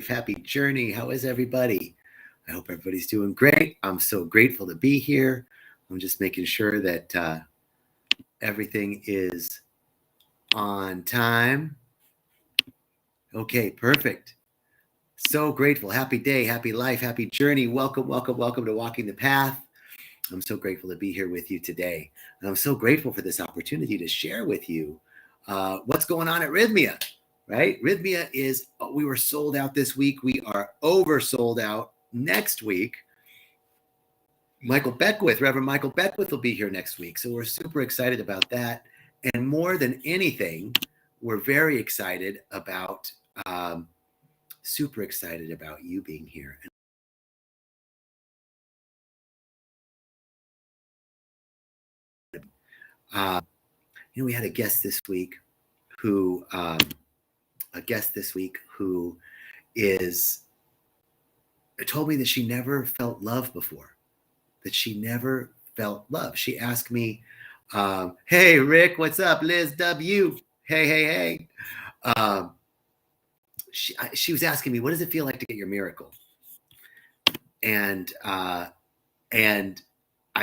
happy journey. How is everybody? I hope everybody's doing great. I'm so grateful to be here. I'm just making sure that everything is on time. Okay, perfect. So grateful. Happy day, happy life, happy journey. Welcome, welcome, welcome to Walking the Path. I'm so grateful to be here with you today. And I'm so grateful for this opportunity to share with you what's going on at Rythmia, right? Rythmia is, we were sold out this week. We are oversold out next week. Reverend Michael Beckwith will be here next week. So we're super excited about that. And more than anything, we're very excited about, super excited about you being here. We had a guest this week who told me that she never felt love before, that she never felt love. She asked me, hey, Rick, what's up? Liz W. Hey. She was asking me, what does it feel like to get your miracle? And I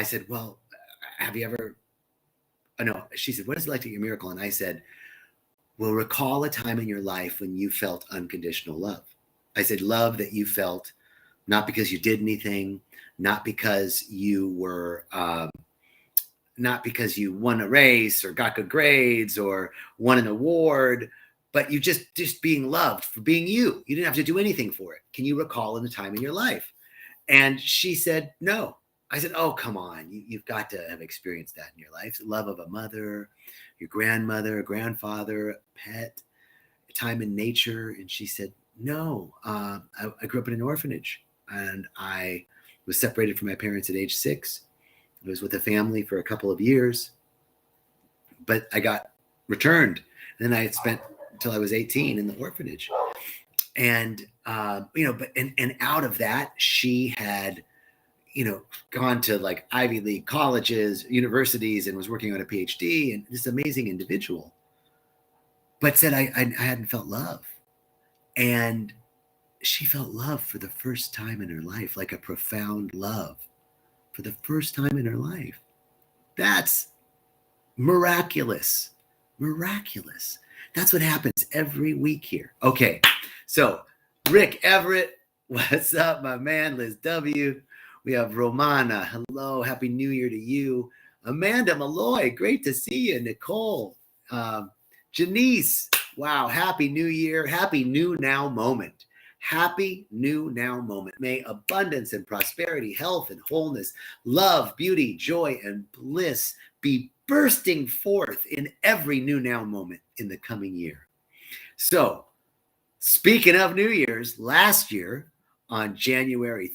said, well, have you ever, no, she said, what is it like to get your miracle? And I said, well, recall a time in your life when you felt unconditional love. I said, love that you felt not because you did anything, not because you were, not because you won a race or got good grades or won an award, but you just being loved for being you. You didn't have to do anything for it. Can you recall a time in your life? And she said, no. I said, oh, come on. You've got to have experienced that in your life. Love of a mother, your grandmother, grandfather, a pet, a time in nature. And she said, no, I grew up in an orphanage and I was separated from my parents at age 6. I was with a family for a couple of years, but I got returned. And then I had spent until I was 18 in the orphanage. And, and out of that, she had, gone to like Ivy League colleges, universities, and was working on a PhD, and this amazing individual, but said I hadn't felt love. And she felt love for the first time in her life, like a profound love for the first time in her life. That's miraculous. Miraculous. That's what happens every week here. Okay, so Rick Everett, what's up, my man? Liz W. We have Romana. Hello. Happy New Year to you. Amanda Malloy. Great to see you. Nicole. Janice. Wow. Happy New Year. Happy new now moment. Happy new now moment. May abundance and prosperity, health and wholeness, love, beauty, joy, and bliss be bursting forth in every new now moment in the coming year. So, speaking of New Year's, last year on December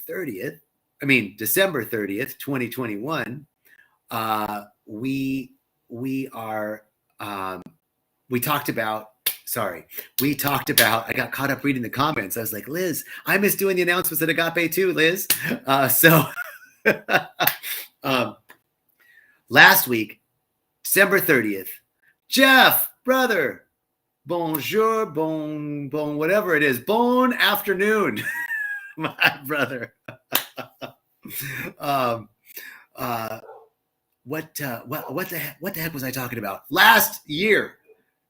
30th, 2021, we talked about, I got caught up reading the comments. I was like, Liz, I miss doing the announcements at Agape too, Liz. Last week, December 30th, Jeff, brother, bonjour, bon, whatever it is, bon afternoon, my brother. What the heck was I talking about? Last year,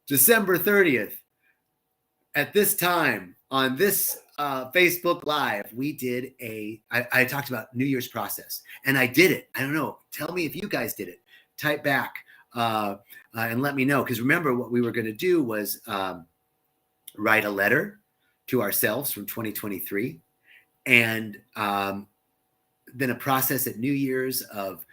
December 30th, at this time on this Facebook Live, we did I talked about New Year's process, and I did it. I don't know. Tell me if you guys did it. Type back and let me know. Because remember, what we were going to do was write a letter to ourselves from 2023, and then a process at New Year's of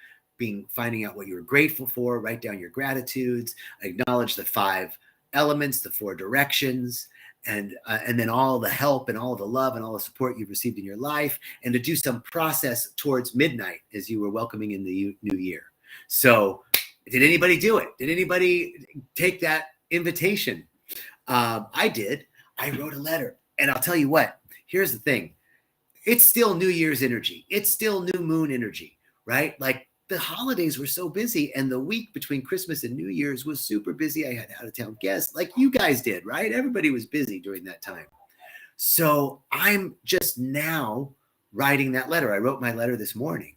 finding out what you were grateful for, write down your gratitudes, acknowledge the 5 elements, the 4 directions, and then all the help and all the love and all the support you've received in your life, and to do some process towards midnight as you were welcoming in the new year. So did anybody do it? Did anybody take that invitation? I did. I wrote a letter, and I'll tell you what, here's the thing. It's still New Year's energy. It's still new moon energy, right? Like the holidays were so busy, and the week between Christmas and New Year's was super busy. I had out-of-town guests like you guys did, right? Everybody was busy during that time. So I'm just now writing that letter. I wrote my letter this morning,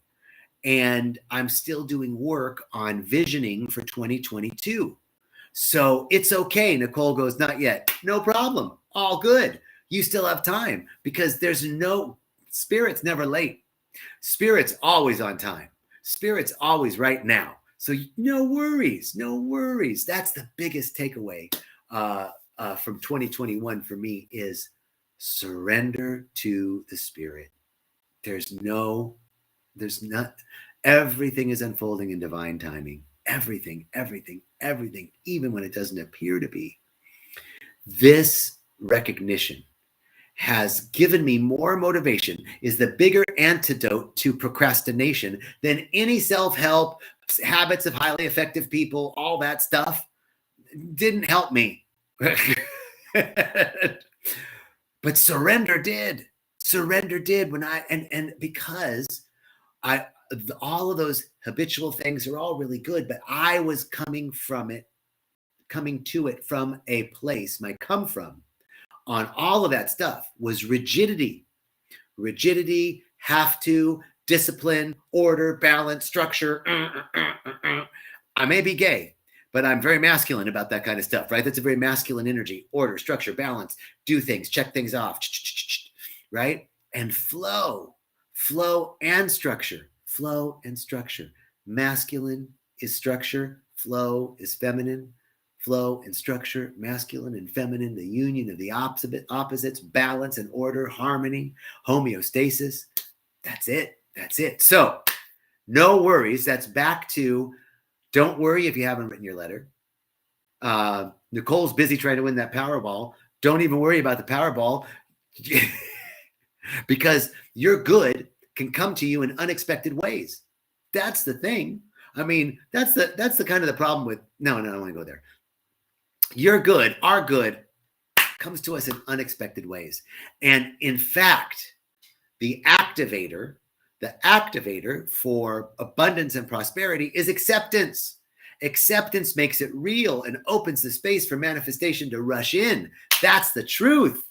and I'm still doing work on visioning for 2022. So it's okay. Nicole goes, not yet. No problem. All good. You still have time, because there's no, Spirit's never late. Spirit's always on time. Spirit's always right now. So no worries, no worries. That's the biggest takeaway from 2021 for me, is surrender to the Spirit. There's not, everything is unfolding in divine timing. Everything, even when it doesn't appear to be. This recognition has given me more motivation, is the bigger antidote to procrastination than any self-help, habits of highly effective people, all that stuff didn't help me. But surrender did. Surrender did when and because all of those habitual things are all really good, but I was coming to it from a place, my come from on all of that stuff was rigidity, have to, discipline, order, balance, structure. I may be gay, but I'm very masculine about that kind of stuff, right? That's a very masculine energy: order, structure, balance, do things, check things off, right? And flow and structure. Masculine is structure, flow is feminine. Flow and structure, masculine and feminine, the union of the opposites, balance and order, harmony, homeostasis. That's it. So no worries. That's back to, don't worry if you haven't written your letter. Nicole's busy trying to win that Powerball. Don't even worry about the Powerball, because your good can come to you in unexpected ways. That's the thing. I mean, that's the kind of the problem with, no, I don't want to go there. Your good, our good, comes to us in unexpected ways. And in fact, the activator for abundance and prosperity is acceptance. Acceptance makes it real and opens the space for manifestation to rush in. That's the truth.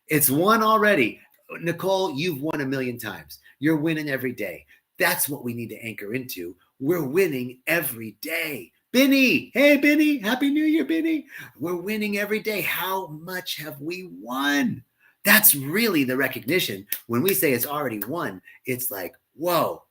It's won already. Nicole, you've won 1,000,000 times. You're winning every day. That's what we need to anchor into. We're winning every day. Benny, hey, Benny, Happy New Year, Benny. We're winning every day. How much have we won? That's really the recognition. When we say it's already won, it's like, whoa,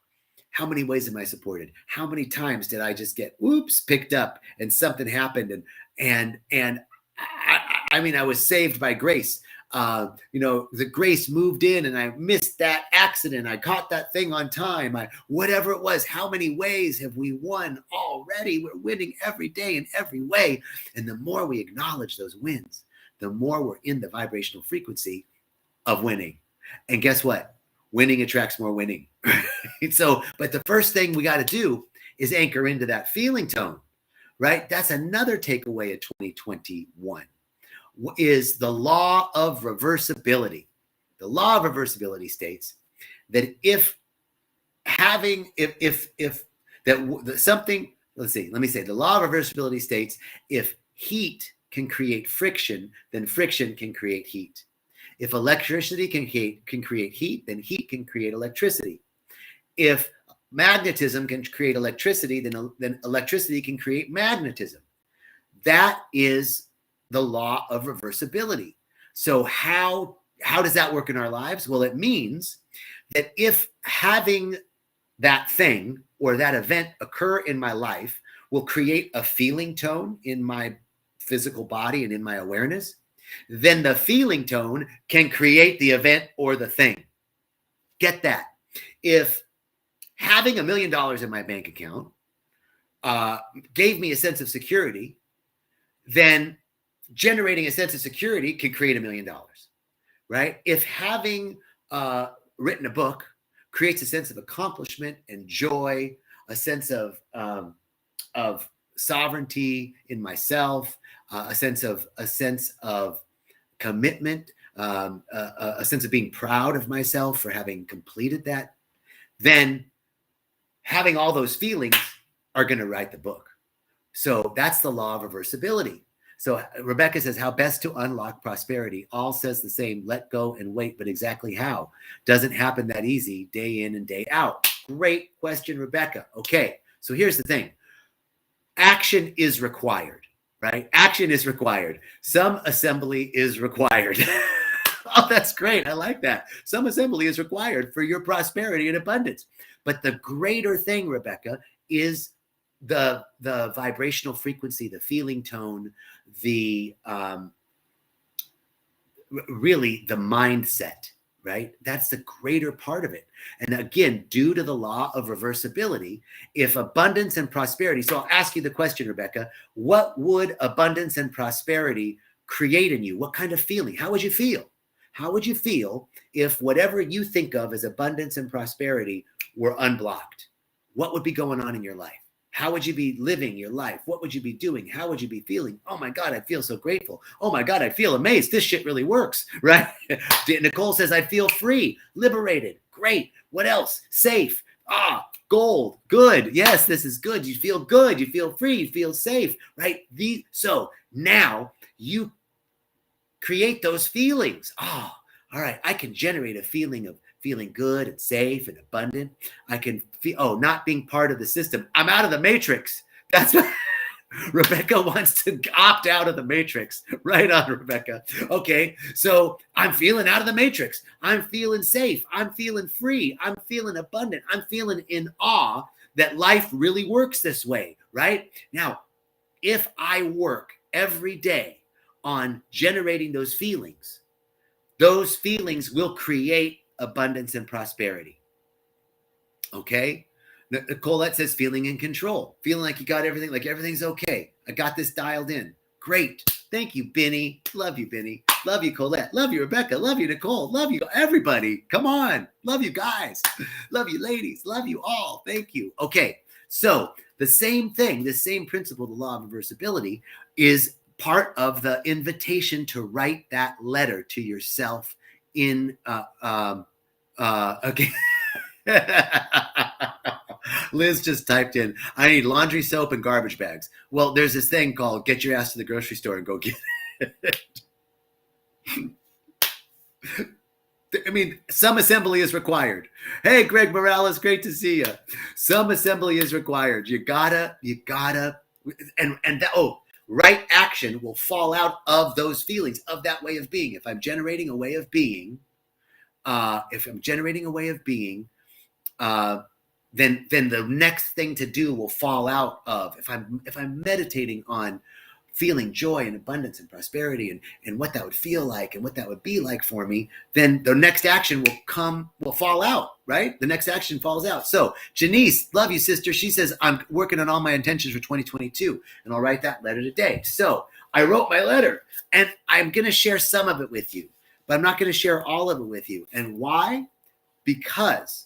how many ways am I supported? How many times did I just get, picked up and something happened? And I mean, I was saved by grace. The grace moved in and I missed that accident. I caught that thing on time. Whatever it was, how many ways have we won already? We're winning every day in every way. And the more we acknowledge those wins, the more we're in the vibrational frequency of winning. And guess what? Winning attracts more winning. So, but the first thing we got to do is anchor into that feeling tone, right? That's another takeaway of 2021. Is the law of reversibility. The law of reversibility states that the law of reversibility states if heat can create friction, then friction can create heat. If electricity can create heat, then heat can create electricity. If magnetism can create electricity, then electricity can create magnetism. That is the law of reversibility. So how does that work in our lives? Well, it means that if having that thing or that event occur in my life will create a feeling tone in my physical body and in my awareness, then the feeling tone can create the event or the thing. Get that. If having $1,000,000 in my bank account gave me a sense of security, then generating a sense of security can create $1,000,000, right? If having written a book creates a sense of accomplishment and joy, a sense of sovereignty in myself, a sense of commitment, a sense of being proud of myself for having completed that, then having all those feelings are going to write the book. So that's the law of reversibility. So Rebecca says, how best to unlock prosperity. All says the same, let go and wait, but exactly how? Doesn't happen that easy, day in and day out. Great question, Rebecca. Okay, so here's the thing. Action is required, right? Action is required. Some assembly is required. Oh, that's great. I like that. Some assembly is required for your prosperity and abundance. But the greater thing, Rebecca, is the vibrational frequency, the feeling tone, the really the mindset, right? That's the greater part of it. And again, due to the law of reversibility, if abundance and prosperity, so I'll ask you the question, Rebecca, what would abundance and prosperity create in you? What kind of feeling? How would you feel? How would you feel if whatever you think of as abundance and prosperity were unblocked? What would be going on in your life? How would you be living your life? What would you be doing? How would you be feeling? Oh my God, I feel so grateful. Oh my God, I feel amazed. This shit really works, right? Nicole says, I feel free, liberated. Great. What else? Safe. Gold. Good. Yes, this is good. You feel good. You feel free. You feel safe, right? So now you create those feelings. All right. I can generate a feeling of feeling good and safe and abundant. I can feel, not being part of the system. I'm out of the matrix. That's what Rebecca wants to opt out of the matrix. Right on, Rebecca. Okay. So I'm feeling out of the matrix. I'm feeling safe. I'm feeling free. I'm feeling abundant. I'm feeling in awe that life really works this way. Right now, if I work every day on generating those feelings will create abundance and prosperity. Okay? Colette says feeling in control, feeling like you got everything, like everything's okay. I got this dialed in. Great. Thank you, Benny. Love you, Benny. Love you, Colette. Love you, Rebecca. Love you, Nicole. Love you, everybody. Come on. Love you guys. Love you, ladies. Love you all. Thank you. Okay. So the same thing, the same principle, the law of reversibility, is part of the invitation to write that letter to yourself in okay. Liz just typed in, I need laundry soap and garbage bags. Well, there's this thing called get your ass to the grocery store and go get it. I mean, some assembly is required. Hey, Greg Morales, great to see you. Some assembly is required. You gotta, and that, right action will fall out of those feelings, of that way of being. If I'm generating a way of being, then the next thing to do will fall out of. If I'm meditating on feeling joy and abundance and prosperity and what that would feel like and what that would be like for me, then the next action will fall out, right? The next action falls out. So Janice, love you, sister. She says, I'm working on all my intentions for 2022 and I'll write that letter today. So I wrote my letter and I'm going to share some of it with you, but I'm not going to share all of it with you. And why? Because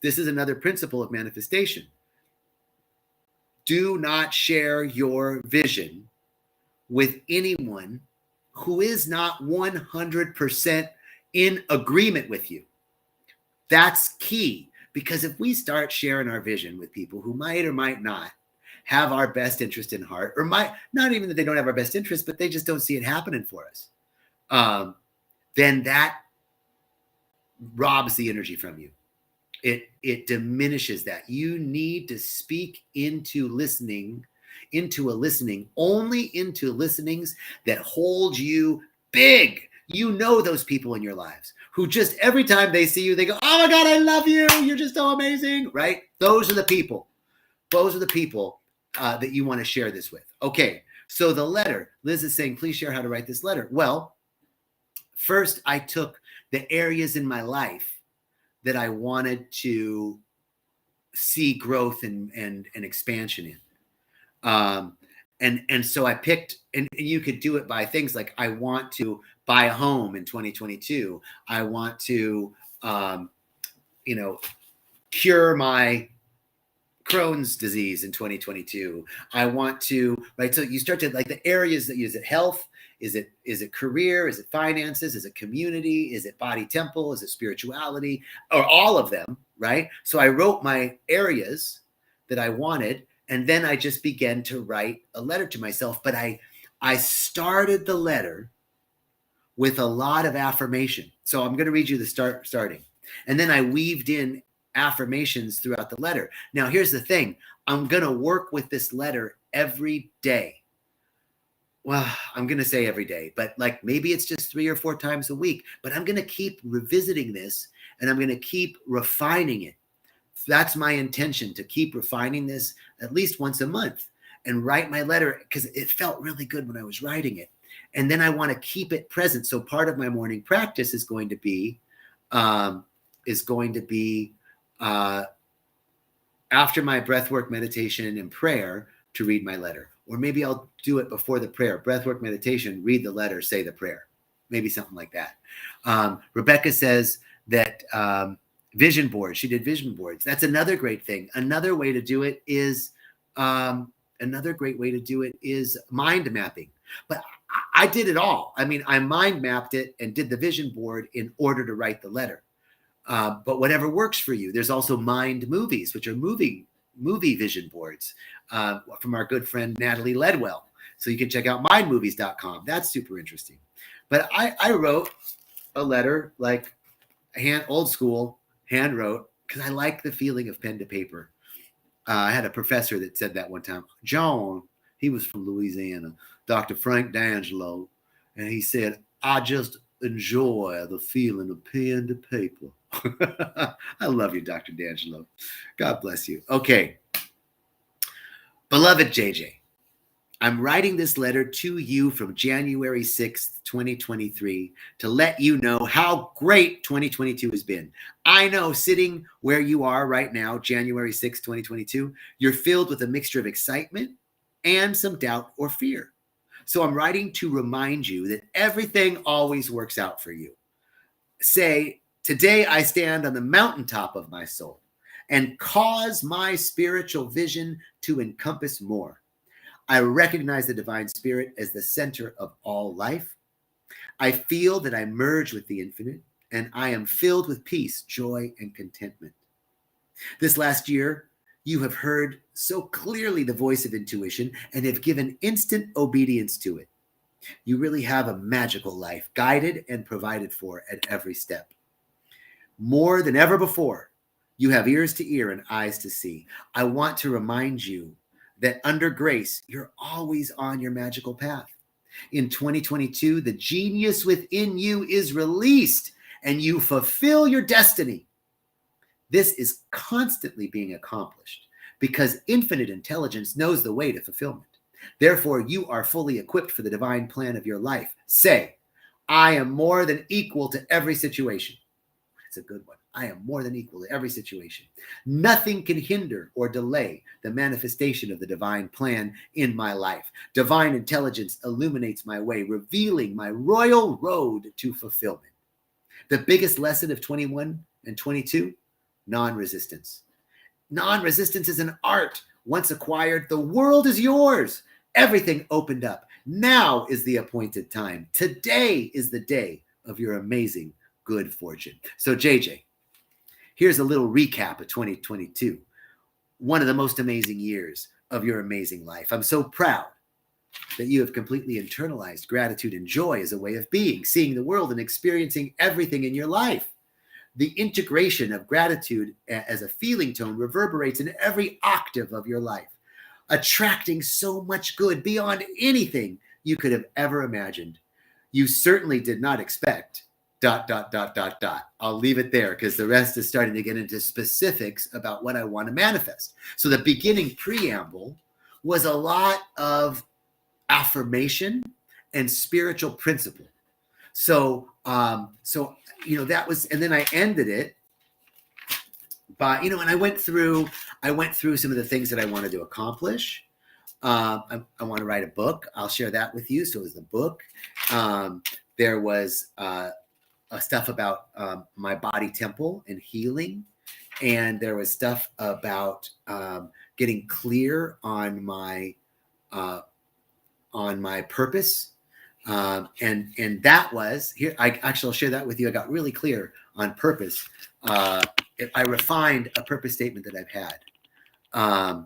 this is another principle of manifestation. Do not share your vision with anyone who is not 100% in agreement with you. That's key, because if we start sharing our vision with people who might or might not have our best interest in heart, or might not even that they don't have our best interest, but they just don't see it happening for us, then that robs the energy from you. It diminishes that. You need to speak into listening, only into listenings that hold you big. You know those people in your lives who just every time they see you, they go, oh my God, I love you. You're just so amazing, right? Those are the people. That you want to share this with. Okay, so the letter, Liz is saying, please share how to write this letter. Well, first I took the areas in my life that I wanted to see growth and expansion in. And so I picked, and you could do it by things like, I want to buy a home in 2022. I want to, cure my Crohn's disease in 2022. I want to, right? So you start to like the areas that use it, health. Is it career? Is it finances? Is it community? Is it body temple? Is it spirituality? Or all of them, right? So I wrote my areas that I wanted, and then I just began to write a letter to myself. But I I started the letter with a lot of affirmation. So I'm going to read you the starting. And then I weaved in affirmations throughout the letter. Now, here's the thing. I'm going to work with this letter every day. Well, I'm going to say every day, but like maybe it's just 3 or 4 times a week, but I'm going to keep revisiting this and I'm going to keep refining it. That's my intention, to keep refining this at least once a month and write my letter, because it felt really good when I was writing it. And then I want to keep it present. So part of my morning practice is going to be after my breathwork, meditation, and prayer to read my letter. Or maybe I'll do it before the prayer. Breathwork, meditation, read the letter, say the prayer. Maybe something like that. Rebecca says that vision boards. She did vision boards. That's another great thing. Another way to do it is another great way to do it is mind mapping. But I did it all. I mean, I mind mapped it and did the vision board in order to write the letter. But whatever works for you. There's also mind movies, which are movie vision boards from our good friend Natalie Ledwell. So you can check out mindmovies.com. That's super interesting. But I wrote a letter like old school, hand wrote, because I like the feeling of pen to paper. I had a professor that said that one time. John, he was from Louisiana, Dr. Frank D'Angelo, and he said, I just enjoy the feeling of pen to paper. I love you, Dr. D'Angelo. God bless you. Okay. Beloved JJ, I'm writing this letter to you from January 6th, 2023, to let you know how great 2022 has been. I know sitting where you are right now, January 6th, 2022, you're filled with a mixture of excitement and some doubt or fear. So I'm writing to remind you that everything always works out for you. Say, today I stand on the mountaintop of my soul and cause my spiritual vision to encompass more. I recognize the divine spirit as the center of all life. I feel that I merge with the infinite, and I am filled with peace, joy, and contentment. This last year, you have heard so clearly the voice of intuition and have given instant obedience to it. You really have a magical life, guided and provided for at every step. More than ever before, you have ears to hear and eyes to see. I want to remind you that under grace, you're always on your magical path. In 2022, the genius within you is released and you fulfill your destiny. This is constantly being accomplished because infinite intelligence knows the way to fulfillment. Therefore, you are fully equipped for the divine plan of your life. Say, I am more than equal to every situation. It's a good one. I am more than equal to every situation. Nothing can hinder or delay the manifestation of the divine plan in my life. Divine intelligence illuminates my way, revealing my royal road to fulfillment. The biggest lesson of 21 and 22, non-resistance. Non-resistance is an art. Once acquired, the world is yours. Everything opened up. Now is the appointed time. Today is the day of your amazing good fortune. So JJ, here's a little recap of 2022. One of the most amazing years of your amazing life. I'm so proud that you have completely internalized gratitude and joy as a way of being, seeing the world and experiencing everything in your life. The integration of gratitude as a feeling tone reverberates in every octave of your life, attracting so much good beyond anything you could have ever imagined. You certainly did not expect ... I'll leave it there because the rest is starting to get into specifics about what I want to manifest. So the beginning preamble was a lot of affirmation and spiritual principle. So that was, and then I ended it by, and I went through some of the things that I wanted to accomplish. I want to write a book. I'll share that with you. So it was the book. There was stuff about my body temple and healing. And there was stuff about getting clear on my purpose. And that was here. I'll share that with you. I got really clear on purpose. I refined a purpose statement that I've had.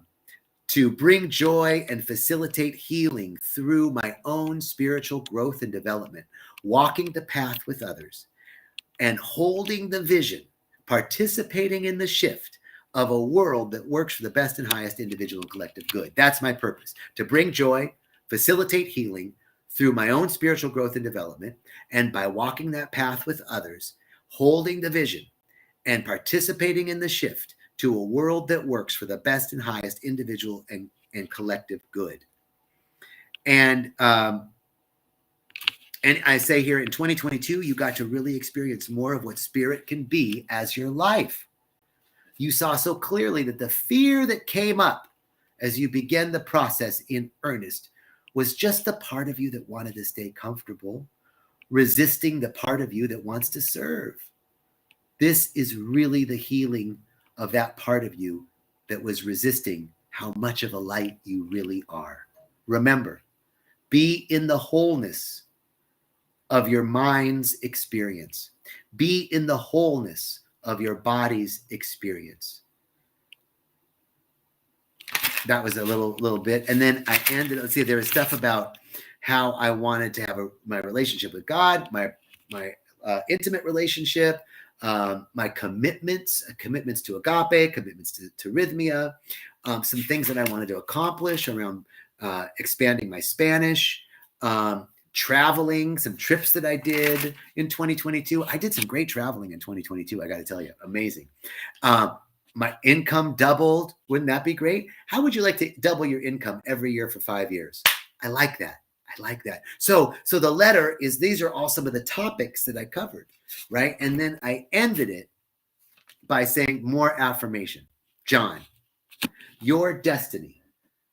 to bring joy and facilitate healing through my own spiritual growth and development, walking the path with others, and holding the vision, participating in the shift of a world that works for the best and highest individual and collective good. That's my purpose, to bring joy, facilitate healing through my own spiritual growth and development, and by walking that path with others, holding the vision and participating in the shift to a world that works for the best and highest individual and collective good. And I say here in 2022, you got to really experience more of what spirit can be as your life. You saw so clearly that the fear that came up as you began the process in earnest was just the part of you that wanted to stay comfortable, resisting the part of you that wants to serve. This is really the healing of that part of you that was resisting how much of a light you really are. Remember, be in the wholeness of your mind's experience. Be in the wholeness of your body's experience. That was a little bit. And then I ended, let's see, there was stuff about how I wanted to have my relationship with God, my intimate relationship, my commitments to agape, commitments to rythmia, some things that I wanted to accomplish around expanding my Spanish, traveling, some trips that I did in 2022. I did some great traveling in 2022. I got to tell you, amazing. My income doubled. Wouldn't that be great? How would you like to double your income every year for 5 years? I like that. I like that. So the letter is, these are all some of the topics that I covered, right? And then I ended it by saying more affirmation. John, your destiny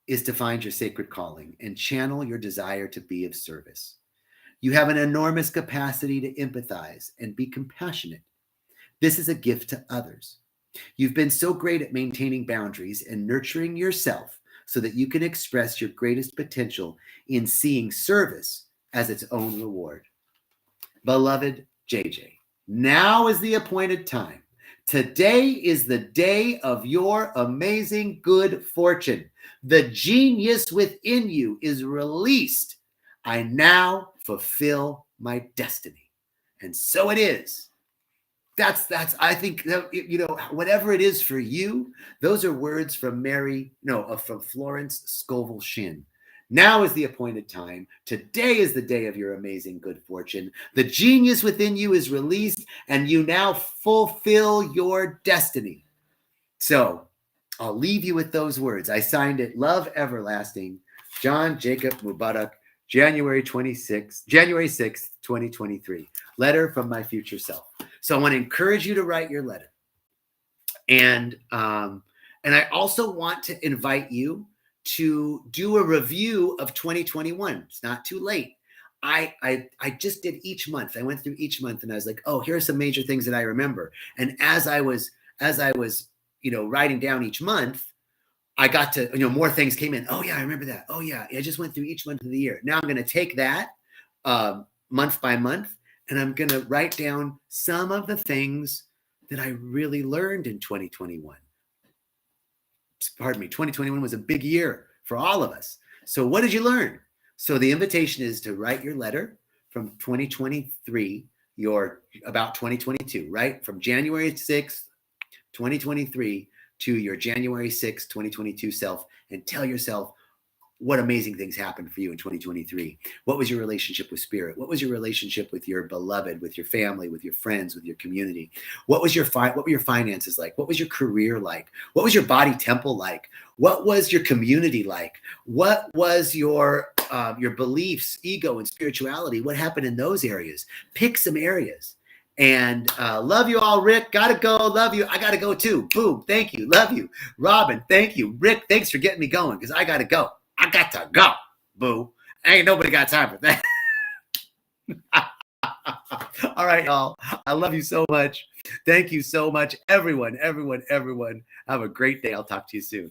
is to find your sacred calling and channel your desire to be of service. You have an enormous capacity to empathize and be compassionate. This is a gift to others. You've been so great at maintaining boundaries and nurturing yourself so that you can express your greatest potential in seeing service as its own reward. Beloved JJ, now is the appointed time. Today is the day of your amazing good fortune. The genius within you is released. I now fulfill my destiny. And so it is. That's I think, you know, whatever it is for you, those are words from from Florence Scovel Shinn. Now is the appointed time. Today is the day of your amazing good fortune. The genius within you is released, and you now fulfill your destiny. So I'll leave you with those words. I signed it, Love Everlasting, John Jacob Mubarak, January 6th, 2023. Letter from my future self. So I want to encourage you to write your letter. And I also want to invite you to do a review of 2021. It's not too late. I just did each month. I went through each month and I was like, oh, here are some major things that I remember. And as I was, writing down each month, I got to, more things came in. Oh yeah, I remember that. Oh yeah, I just went through each month of the year. Now I'm going to take that month by month, and I'm going to write down some of the things that I really learned in 2021. Pardon me, 2021 was a big year for all of us. So what did you learn? So the invitation is to write your letter from 2023, about 2022, right? From January 6th, 2023 to your January 6th, 2022 self, and tell yourself what amazing things happened for you in 2023. What was your relationship with spirit? What was your relationship with your beloved, with your family, with your friends, with your community? What were your finances like? What was your career like? What was your body temple like? What was your community like? What was your beliefs, ego, and spirituality? What happened in those areas? Pick some areas. And love you all, Rick. Gotta go. Love you. I gotta go too. Boom. Thank you. Love you. Robin, thank you. Rick, thanks for getting me going because I gotta go. I got to go. Boo. Ain't nobody got time for that. All right, y'all. I love you so much. Thank you so much. Everyone. Have a great day. I'll talk to you soon.